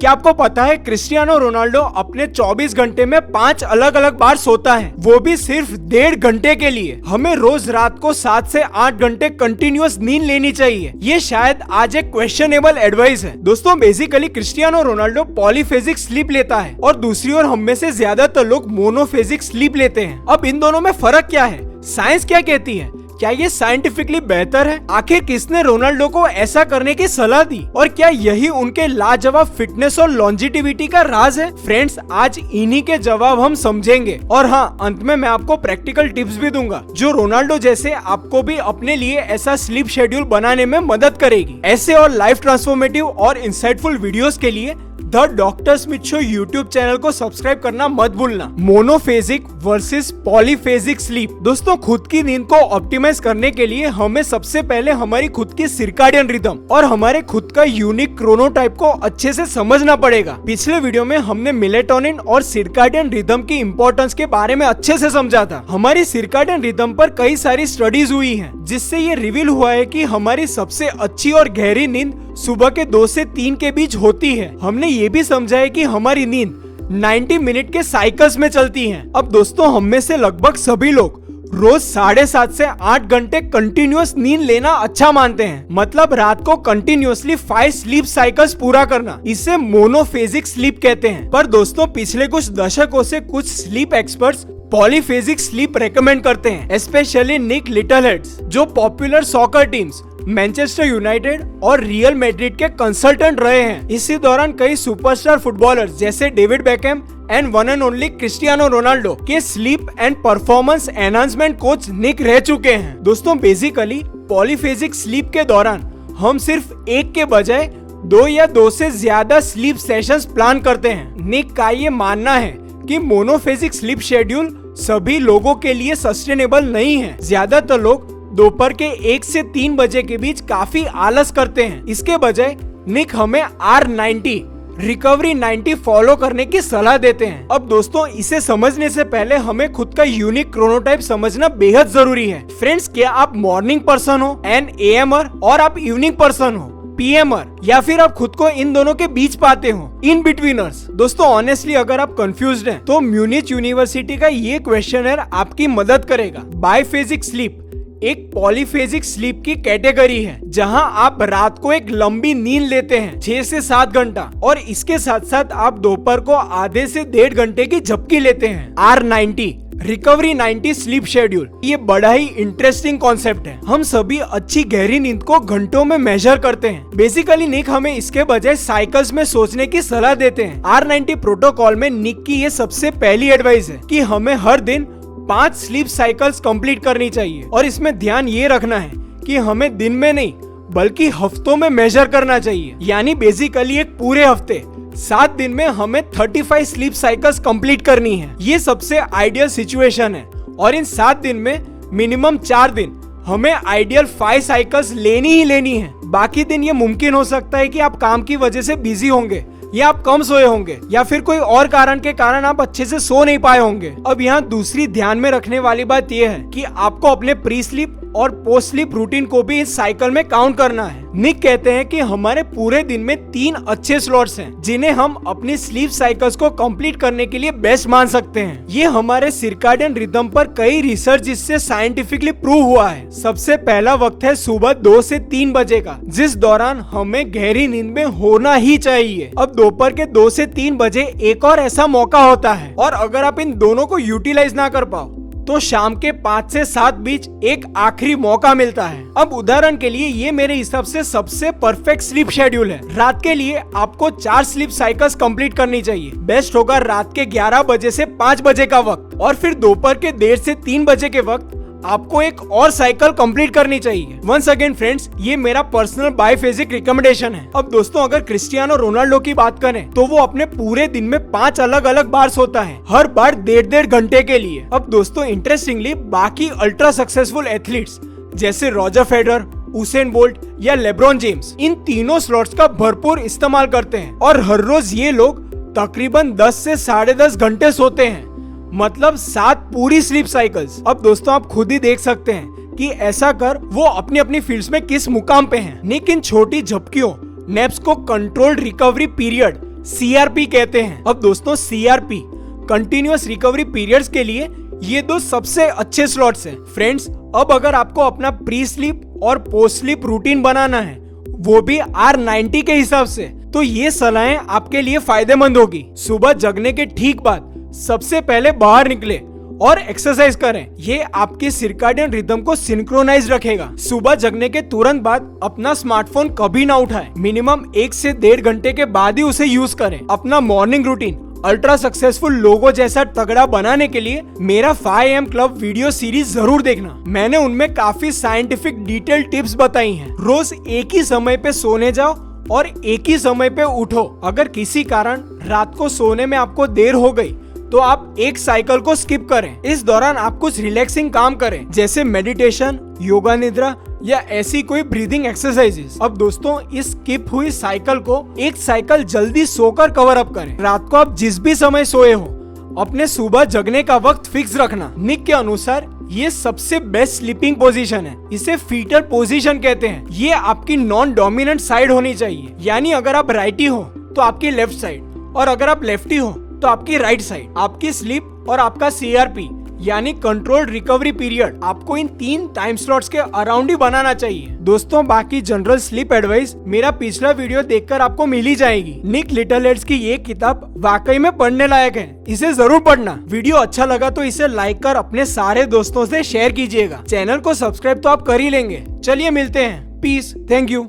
क्या आपको पता है क्रिस्टियानो रोनाल्डो अपने 24 घंटे में 5 अलग अलग बार सोता है, वो भी सिर्फ 1.5 घंटे के लिए। हमें रोज रात को 7 से 8 घंटे कंटिन्यूअस नींद लेनी चाहिए। ये शायद आज एक क्वेश्चनेबल एडवाइस है। दोस्तों basically Cristiano Ronaldo polyphasic sleep लेता है और दूसरी ओर हम में से ज्यादातर लोग मोनोफेजिक स्लीप लेते हैं। अब इन दोनों में फर्क क्या है? साइंस क्या कहती है? क्या ये साइंटिफिकली बेहतर है? आखिर किसने रोनाल्डो को ऐसा करने की सलाह दी और क्या यही उनके लाजवाब फिटनेस और लॉन्जिटिविटी का राज है? फ्रेंड्स, आज इन्हीं के जवाब हम समझेंगे और हाँ, अंत में मैं आपको प्रैक्टिकल टिप्स भी दूंगा जो रोनाल्डो जैसे आपको भी अपने लिए ऐसा स्लीप शेड्यूल बनाने में मदद करेगी। ऐसे और लाइफ ट्रांसफॉर्मेटिव और इंसाइटफुल वीडियोस के लिए the doctor Smith show YouTube channel को सब्सक्राइब करना मत भूलना। Monophasic versus polyphasic sleep. दोस्तों, खुद की नींद को ऑप्टिमाइज करने के लिए हमें सबसे पहले हमारी खुद की सर्काडियन रिदम और हमारे खुद का यूनिक क्रोनोटाइप को अच्छे से समझना पड़ेगा। पिछले वीडियो में हमने मेलेटोनिन और सर्काडियन रिदम की इम्पोर्टेंस के बारे में अच्छे से समझा था। हमारी सर्काडियन रिदम पर कई सारी स्टडीज हुई है जिससे ये रिवील हुआ है कि हमारी सबसे अच्छी और गहरी नींद सुबह के 2 से 3 के बीच होती है। हमने ये भी समझा है कि हमारी नींद 90 मिनट के साइकिल्स में चलती है। अब दोस्तों, हम में से लगभग सभी लोग रोज 7.5 से 8 घंटे कंटिन्यूअस नींद लेना अच्छा मानते हैं। मतलब रात को कंटिन्यूअसली 5 स्लीप साइकिल्स पूरा करना। इसे मोनोफेजिक स्लीप कहते हैं। पर दोस्तों, पिछले कुछ दशकों से कुछ sleep experts polyphasic sleep recommend करते हैं, स्पेशली निक लिटलहेड्स जो popular soccer teams Manchester United और रियल मैड्रिड के कंसल्टेंट रहे हैं। इसी दौरान कई सुपरस्टार फुटबॉलर्स जैसे David Beckham and one and only Cristiano Ronaldo के sleep and performance enhancement coach Nick रह चुके हैं। दोस्तों बेसिकली पॉलीफेजिक स्लीप के दौरान हम सिर्फ एक के बजाय 2 या 2 से ज्यादा स्लीप सेशंस प्लान करते हैं। निक का ये मानना है कि मोनोफेजिक स्लीप शेड्यूल सभी लोगों के लिए सस्टेनेबल नहीं है। ज्यादातर लोग दोपहर के 1 से 3 बजे के बीच काफी आलस करते हैं। इसके बजाय निक हमें R90 रिकवरी 90 फॉलो करने की सलाह देते हैं। अब दोस्तों, इसे समझने से पहले हमें खुद का यूनिक क्रोनोटाइप समझना बेहद जरूरी है। फ्रेंड्स, क्या आप मॉर्निंग पर्सन हो एंड एएमर और आप इवनिंग पर्सन हो पीएमर, या फिर आप खुद को इन दोनों के बीच पाते हो इन बिटवीनर्स? दोस्तों ऑनेस्टली अगर आप कंफ्यूज्ड हैं तो म्यूनिच यूनिवर्सिटी का ये क्वेश्चनर आपकी मदद करेगा। बाइफेजिक स्लीप एक पॉलीफेजिक स्लीप की कैटेगरी है जहां आप रात को एक लंबी नींद लेते हैं 6 से 7 घंटा और इसके साथ साथ आप दोपहर को आधे से 1.5 घंटे की झपकी लेते हैं। R90 रिकवरी 90 स्लीप शेड्यूल ये बड़ा ही इंटरेस्टिंग कॉन्सेप्ट है। हम सभी अच्छी गहरी नींद को घंटों में मेजर करते हैं। बेसिकली निक हमें इसके बजाय साइकिल्स में सोचने की सलाह देते हैं। R90 प्रोटोकॉल में निक की ये सबसे पहली एडवाइस है कि हमें हर दिन 5 स्लीप साइकिल्स कंप्लीट करनी चाहिए और इसमें ध्यान ये रखना है कि हमें दिन में नहीं बल्कि हफ्तों में मेजर करना चाहिए। यानी बेसिकली एक पूरे हफ्ते 7 दिन में हमें 35 स्लीप साइकिल्स कंप्लीट करनी है। ये सबसे आइडियल सिचुएशन है और इन 7 दिन में मिनिमम 4 दिन हमें आइडियल 5 साइकिल्स लेनी ही लेनी है। बाकी दिन ये मुमकिन हो सकता है कि आप काम की वजह से बिजी होंगे या आप कम सोए होंगे या फिर कोई और कारण के कारण आप अच्छे से सो नहीं पाए होंगे। अब यहाँ दूसरी ध्यान में रखने वाली बात यह है कि आपको अपने प्री स्लीप और पोस्ट स्लीप रूटीन को भी इस साइकिल में काउंट करना है। निक कहते हैं कि हमारे पूरे दिन में 3 अच्छे स्लॉट्स हैं जिन्हें हम अपनी स्लीप साइकिल्स को कंप्लीट करने के लिए बेस्ट मान सकते हैं। ये हमारे सर्काडियन रिदम पर कई रिसर्च इससे साइंटिफिकली प्रूव हुआ है। सबसे पहला वक्त है सुबह 2 से 3 बजे का, जिस दौरान हमें गहरी नींद में होना ही चाहिए। अब दोपहर के 2 से 3 बजे एक और ऐसा मौका होता है और अगर आप इन दोनों को यूटिलाइज ना कर पाओ तो शाम के 5 से 7 बीच एक आखिरी मौका मिलता है। अब उदाहरण के लिए ये मेरे हिसाब से सबसे परफेक्ट स्लीप शेड्यूल है। रात के लिए आपको 4 स्लीप साइकिल्स कंप्लीट करनी चाहिए। बेस्ट होगा रात के 11 बजे से 5 बजे का वक्त और फिर दोपहर के 1:30 से 3 बजे के वक्त आपको एक और साइकिल कंप्लीट करनी चाहिए। वंस अगेन फ्रेंड्स, ये मेरा पर्सनल बाइफेजिक रिकमेंडेशन है। अब दोस्तों, अगर क्रिस्टियानो रोनाल्डो की बात करें तो वो अपने पूरे दिन में 5 अलग अलग बार सोता है, हर बार 1.5 घंटे के लिए। अब दोस्तों इंटरेस्टिंगली बाकी अल्ट्रा सक्सेसफुल एथलीट्स जैसे रॉजर फेडरर, उसेन बोल्ट या लेब्रॉन जेम्स इन तीनों स्लॉट्स का भरपूर इस्तेमाल करते हैं और हर रोज ये लोग तकरीबन 10 से 10.5 घंटे सोते हैं, मतलब 7 पूरी स्लीप साइकिल्स। अब दोस्तों आप खुद ही देख सकते हैं कि ऐसा कर वो अपनी अपनी फील्ड्स में किस मुकाम पे हैं। निक इन छोटी झपकियों नैप्स को कंट्रोल्ड रिकवरी पीरियड CRP कहते हैं। अब दोस्तों CRP कंटिन्यूअस रिकवरी पीरियड्स के लिए ये दो सबसे अच्छे स्लॉट्स हैं। फ्रेंड्स, अब अगर आपको अपना प्री स्लीप और पोस्ट स्लीप रूटीन बनाना है, वो भी R90 के हिसाब से, तो ये सलाहें आपके लिए फायदेमंद होगी। सुबह जगने के ठीक बाद सबसे पहले बाहर निकले और एक्सरसाइज करें। ये आपके सर्कैडियन रिदम को सिंक्रोनाइज रखेगा। सुबह जगने के तुरंत बाद अपना स्मार्टफोन कभी ना उठाएं। मिनिमम 1 से 1.5 घंटे के बाद ही उसे यूज करें। अपना मॉर्निंग रूटीन अल्ट्रा सक्सेसफुल लोगो जैसा तगड़ा बनाने के लिए मेरा 5am क्लब वीडियो सीरीज जरूर देखना। मैंने उनमें काफी साइंटिफिक डिटेल टिप्स बताई हैं। रोज एक ही समय पे सोने जाओ और एक ही समय पे उठो। अगर किसी कारण रात को सोने में आपको देर हो गई तो आप एक साइकिल को स्किप करें। इस दौरान आप कुछ रिलैक्सिंग काम करें, जैसे मेडिटेशन, योगा निद्रा या ऐसी कोई ब्रीदिंग एक्सरसाइजेस। अब दोस्तों, इस स्किप हुई साइकिल को एक साइकिल जल्दी सोकर कवर अप करें। रात को आप जिस भी समय सोए हो, अपने सुबह जगने का वक्त फिक्स रखना। निक के अनुसार ये सबसे बेस्ट स्लीपिंग पोजीशन है। इसे फीटल पोजीशन कहते हैं। ये आपकी नॉन डोमिनेंट साइड होनी चाहिए, यानी अगर आप राइटी हो तो आपकी लेफ्ट साइड, और अगर आप लेफ्टी हो तो आपकी राइट साइड। आपकी स्लीप और आपका CRP यानी कंट्रोल्ड रिकवरी पीरियड आपको इन 3 टाइम स्लॉट्स के अराउंड ही बनाना चाहिए। दोस्तों, बाकी जनरल स्लीप एडवाइस मेरा पिछला वीडियो देखकर आपको मिल ही जाएगी। निक लिटलहेड्स की ये किताब वाकई में पढ़ने लायक है, इसे जरूर पढ़ना। वीडियो अच्छा लगा तो इसे लाइक कर अपने सारे दोस्तों से शेयर कीजिएगा। चैनल को सब्सक्राइब तो आप कर ही लेंगे। चलिए मिलते हैं। पीस। Thank you.